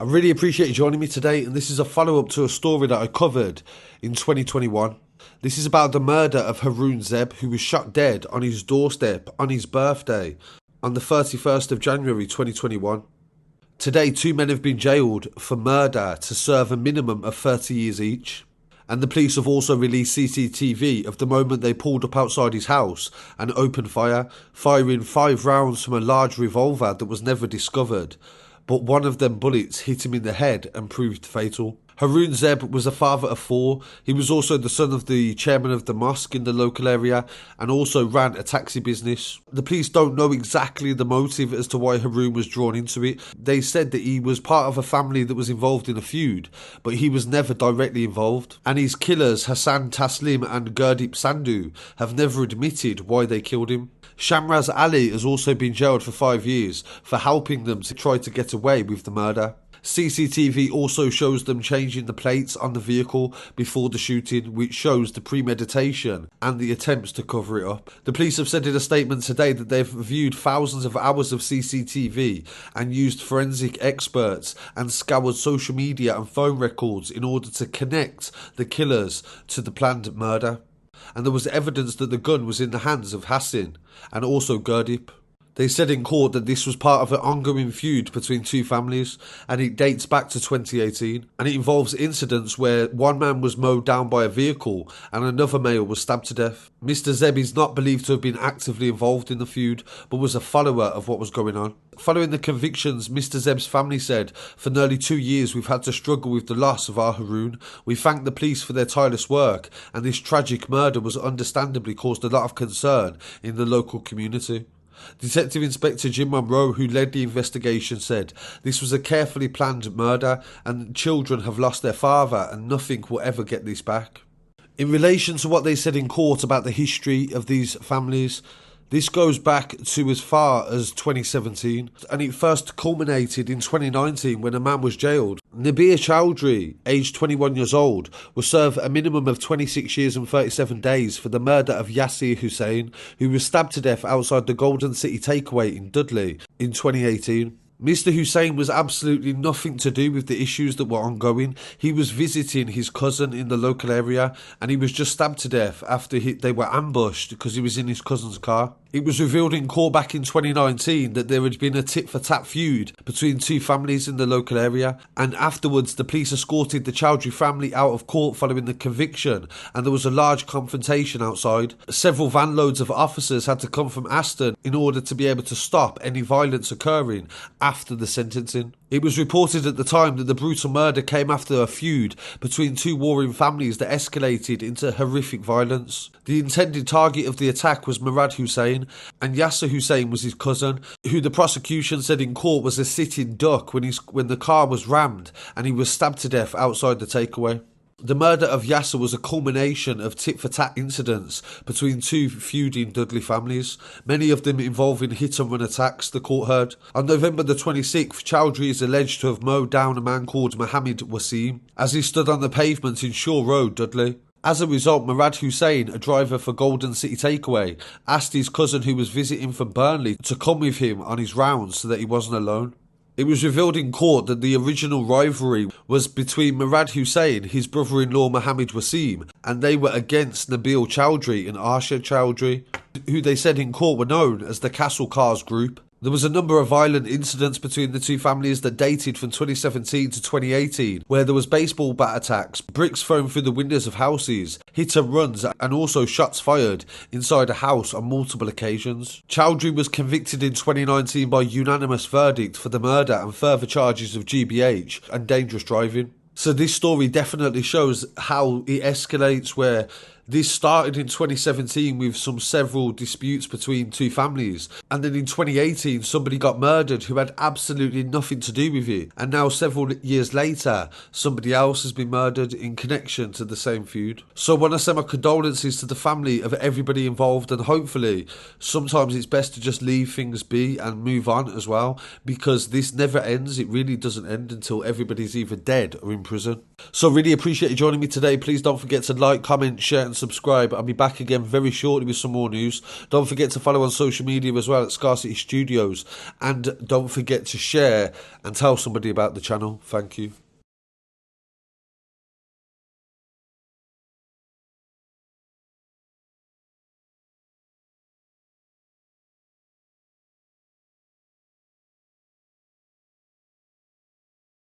I really appreciate you joining me today, and this is a follow-up to a story that I covered in 2021. This is about the murder of Haroon Zeb, who was shot dead on his doorstep on his birthday on the 31st of January 2021. Today, two men have been jailed for murder to serve a minimum of 30 years each. And the police have also released CCTV of the moment they pulled up outside his house and opened fire, firing 5 rounds from a large revolver that was never discovered. But one of them bullets hit him in the head and proved fatal. Haroon Zeb was a father of 4. He was also the son of the chairman of the mosque in the local area and also ran a taxi business. The police don't know exactly the motive as to why Haroon was drawn into it. They said that he was part of a family that was involved in a feud, but he was never directly involved. And his killers, Hassan, Tasleem and Gurdeep Sandhu, have never admitted why they killed him. Shamraz Ali has also been jailed for 5 years for helping them to try to get away with the murder. CCTV also shows them changing the plates on the vehicle before the shooting, which shows the premeditation and the attempts to cover it up. The police have said in a statement today that they've viewed thousands of hours of CCTV and used forensic experts and scoured social media and phone records in order to connect the killers to the planned murder. And there was evidence that the gun was in the hands of Hassan and also Gurdeep. They said in court that this was part of an ongoing feud between two families, and it dates back to 2018, and it involves incidents where one man was mowed down by a vehicle and another male was stabbed to death. Mr. Zeb is not believed to have been actively involved in the feud, but was a follower of what was going on. Following the convictions, Mr. Zeb's family said, "For nearly 2 years we've had to struggle with the loss of our Haroon. We thank the police for their tireless work, and this tragic murder was understandably caused a lot of concern in the local community." Detective Inspector Jim Monroe, who led the investigation, said, "This was a carefully planned murder and children have lost their father and nothing will ever get this back." In relation to what they said in court about the history of these families, this goes back to as far as 2017, and it first culminated in 2019 when a man was jailed. Nabir Chowdhury, aged 21 years old, will serve a minimum of 26 years and 37 days for the murder of Yasir Hussain, who was stabbed to death outside the Golden City Takeaway in Dudley in 2018. Mr. Hussain was absolutely nothing to do with the issues that were ongoing. He was visiting his cousin in the local area and he was just stabbed to death after they were ambushed because he was in his cousin's car. It was revealed in court back in 2019 that there had been a tit-for-tat feud between two families in the local area, and afterwards the police escorted the Chowdhury family out of court following the conviction, and there was a large confrontation outside. Several van loads of officers had to come from Aston in order to be able to stop any violence occurring after the sentencing. It was reported at the time that the brutal murder came after a feud between two warring families that escalated into horrific violence. The intended target of the attack was Mohammed Hussain, and Yasir Hussain was his cousin, who the prosecution said in court was a sitting duck when the car was rammed and he was stabbed to death outside the takeaway. The murder of Yasir was a culmination of tit-for-tat incidents between two feuding Dudley families, many of them involving hit-and-run attacks, the court heard. On November the 26th, Chowdhury is alleged to have mowed down a man called Mohammed Wasim as he stood on the pavement in Shaw Road, Dudley. As a result, Mohammed Hussain, a driver for Golden City Takeaway, asked his cousin who was visiting from Burnley to come with him on his rounds so that he wasn't alone. It was revealed in court that the original rivalry was between Mohammed Hussain, his brother-in-law Mohammed Wasim, and they were against Nabil Chowdhury and Arshad Chowdhury, who they said in court were known as the Castle Cars Group. There was a number of violent incidents between the two families that dated from 2017 to 2018, where there was baseball bat attacks, bricks thrown through the windows of houses, hit and runs, and also shots fired inside a house on multiple occasions. Chowdhury was convicted in 2019 by unanimous verdict for the murder and further charges of GBH and dangerous driving. So this story definitely shows how it escalates, where this started in 2017 with several disputes between two families, and then in 2018 somebody got murdered who had absolutely nothing to do with it, and now several years later somebody else has been murdered in connection to the same feud. So I want to send my condolences to the family of everybody involved, and hopefully sometimes it's best to just leave things be and move on as well, because this never ends. It really doesn't end until everybody's either dead or in prison. So really appreciate you joining me today. Please don't forget to like, comment, share and and subscribe. I'll be back again very shortly with some more news. Don't forget to follow on social media as well at Scarcity Studios. And don't forget to share and tell somebody about the channel. Thank you.